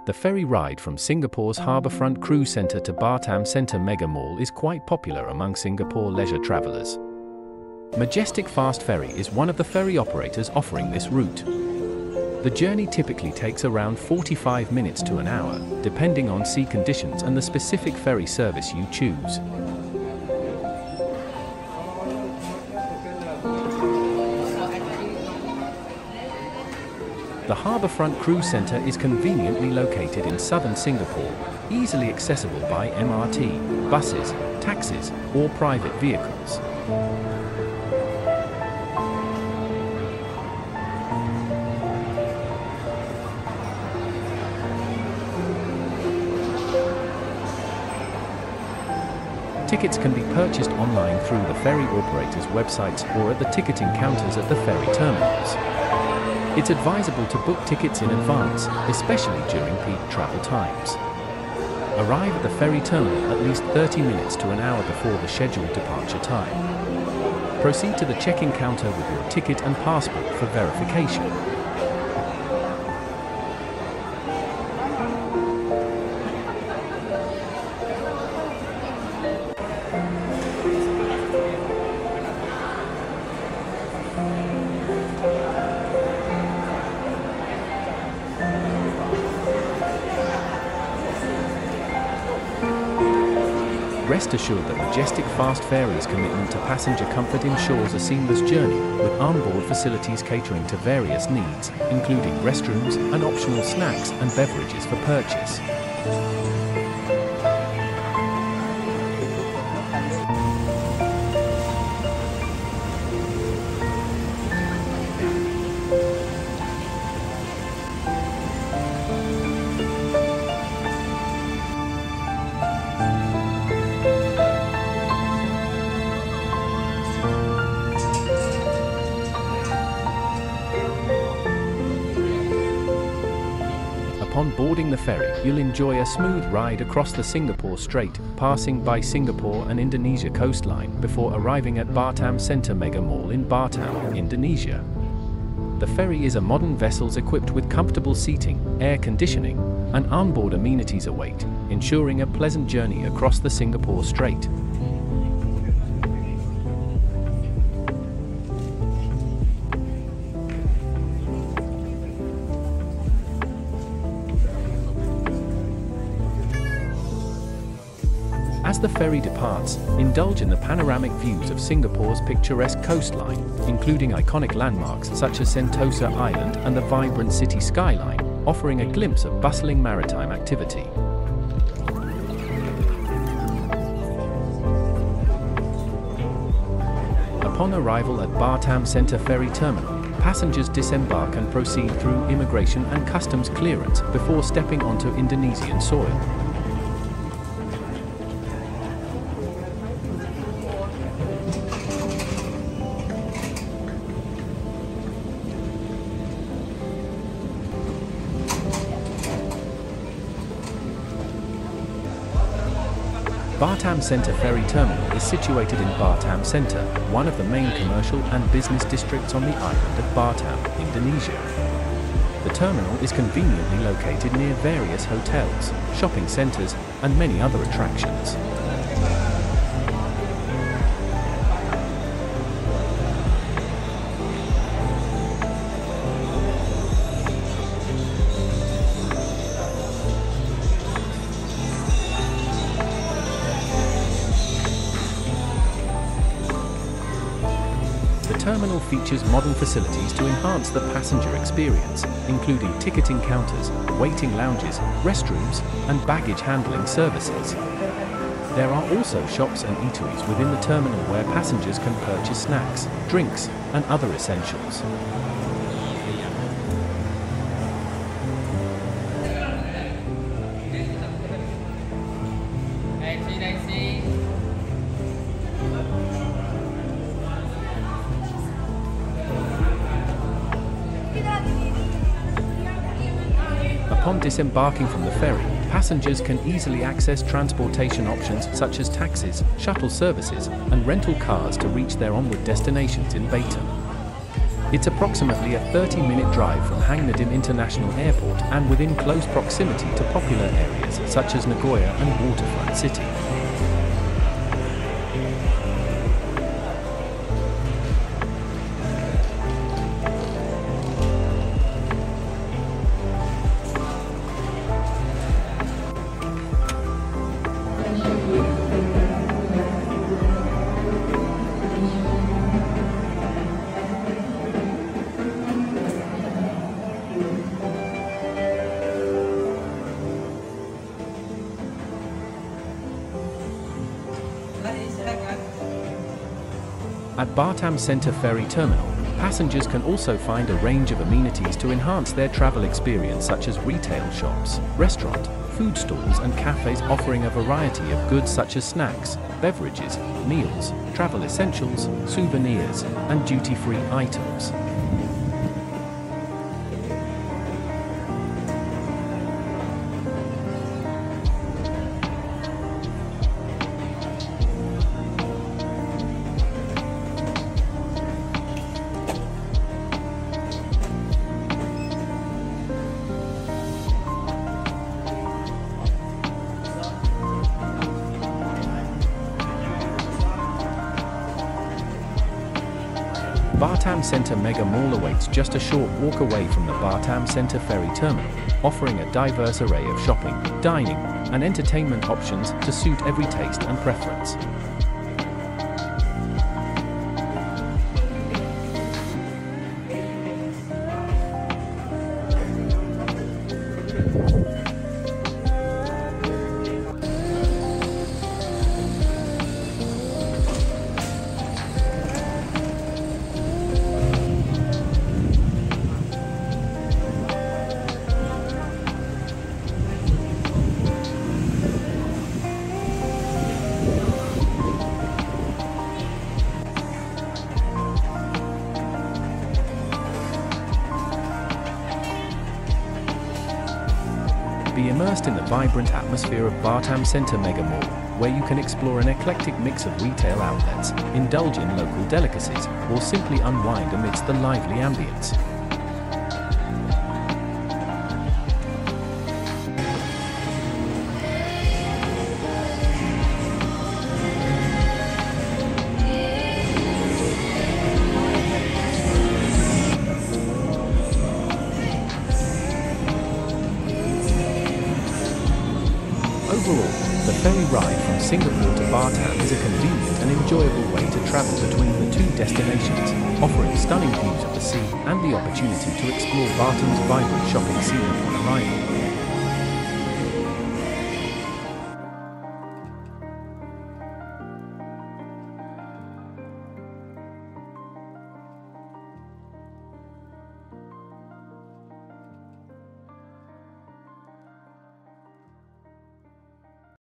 The ferry ride from Singapore's Harbourfront Cruise Centre to Batam Centre Mega Mall is quite popular among Singapore leisure travellers. Majestic Fast Ferry is one of the ferry operators offering this route. The journey typically takes around 45 minutes to an hour, depending on sea conditions and the specific ferry service you choose. The Harbourfront Cruise Centre is conveniently located in southern Singapore, easily accessible by MRT, buses, taxis, or private vehicles. Tickets can be purchased online through the ferry operators' websites or at the ticketing counters at the ferry terminals. It's advisable to book tickets in advance, especially during peak travel times. Arrive at the ferry terminal at least 30 minutes to an hour before the scheduled departure time. Proceed to the check-in counter with your ticket and passport for verification. Rest assured that Majestic Fast Ferry's commitment to passenger comfort ensures a seamless journey, with onboard facilities catering to various needs, including restrooms and optional snacks and beverages for purchase. Upon boarding the ferry, you'll enjoy a smooth ride across the Singapore Strait, passing by Singapore and Indonesia coastline before arriving at Batam Centre Mega Mall in Batam, Indonesia. The ferry is a modern vessel equipped with comfortable seating, air conditioning, and onboard amenities await, ensuring a pleasant journey across the Singapore Strait. As the ferry departs, indulge in the panoramic views of Singapore's picturesque coastline, including iconic landmarks such as Sentosa Island and the vibrant city skyline, offering a glimpse of bustling maritime activity. Upon arrival at Batam Centre Ferry Terminal, passengers disembark and proceed through immigration and customs clearance before stepping onto Indonesian soil. Batam Centre Ferry Terminal is situated in Batam Centre, one of the main commercial and business districts on the island of Batam, Indonesia. The terminal is conveniently located near various hotels, shopping centres, and many other attractions. The terminal features modern facilities to enhance the passenger experience, including ticketing counters, waiting lounges, restrooms, and baggage handling services. There are also shops and eateries within the terminal where passengers can purchase snacks, drinks, and other essentials. Upon disembarking from the ferry, passengers can easily access transportation options such as taxis, shuttle services, and rental cars to reach their onward destinations in Batam. It's approximately a 30-minute drive from Hang Nadim International Airport and within close proximity to popular areas such as Nagoya and Waterfront City. At Batam Center Ferry Terminal, passengers can also find a range of amenities to enhance their travel experience, such as retail shops, restaurant, food stalls and cafes offering a variety of goods such as snacks, beverages, meals, travel essentials, souvenirs, and duty-free items. Batam Center Mega Mall awaits just a short walk away from the Batam Center Ferry Terminal, offering a diverse array of shopping, dining, and entertainment options to suit every taste and preference. Be immersed in the vibrant atmosphere of Batam Center Mega Mall, where you can explore an eclectic mix of retail outlets, indulge in local delicacies, or simply unwind amidst the lively ambience. Overall, the ferry ride from Singapore to Batam is a convenient and enjoyable way to travel between the two destinations, offering stunning views of the sea and the opportunity to explore Batam's vibrant shopping scene upon arrival.